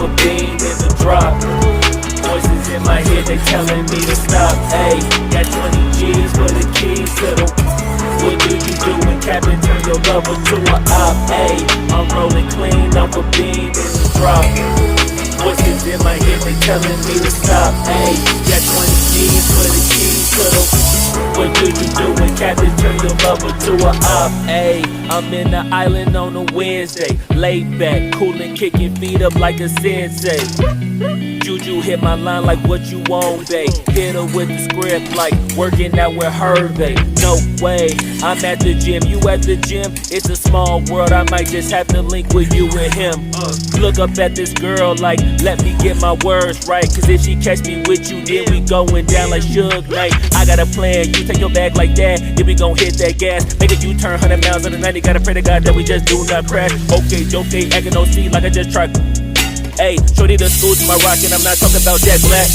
a beam in the drop. Voices in my head, they telling me to stop. Ayy, got 20 G's for the keys to the. What do you do when Captain turn your lover to a op? Ayy, I'm rolling clean off a beam in the drop. Voices in my head, they telling me to stop. Ayy, got 20 G's for the keys to the. What do you do when Captain turn your lover to a op? Ayy, I'm in the island on a Wednesday, laid back, coolin', kicking feet up like a sensei. Juju hit my line like what you want, babe. Hit her with the script like working out with her, babe. No way, I'm at the gym, you at the gym. It's a small world, I might just have to link with you and him. Look up at this girl like, let me get my words right. Cause if she catch me with you, then we going down like Suge Knight. I got a plan, you take your bag like that, then we gon' hit that gas. Make a U-turn 100 miles on the 90, gotta pray to God that we just do not crash. Okay, acting on C like I just tried. Ayy, shorty the school to my rock and I'm not talking about Jack Black.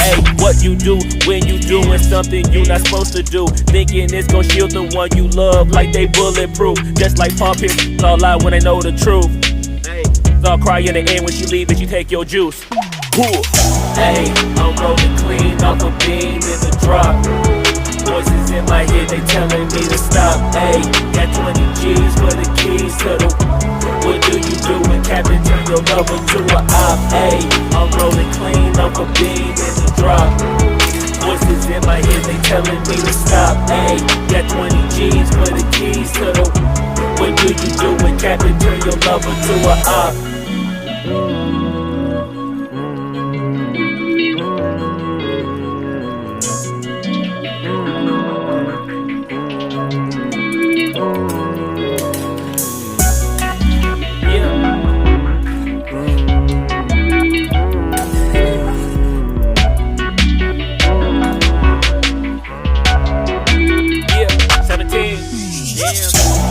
Ayy, what you do when you doing something you not supposed to do? Thinking it's gon' shield the one you love like they bulletproof. Just like Paul Pierce, it's all lie when they know the truth. Ayy, they'll cry in the end when she leave and she take your juice. Ayy, I'm rolling clean off a beam in the drop. Voices in my head, they telling me to stop. Ayy, got 20 G's for the keys to the. What do you do when Captain turn your lover to a op? Ayy, I'm rolling clean off a beam in the drop. Voices in my head, they telling me to stop. Ayy, got 20 G's for the keys to the. What do you do when Captain turn your lover to a op?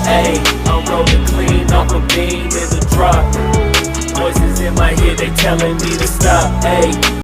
Ayy, I'm rolling clean off a beam in the drop. Voices in my head, they telling me to stop. Ayy.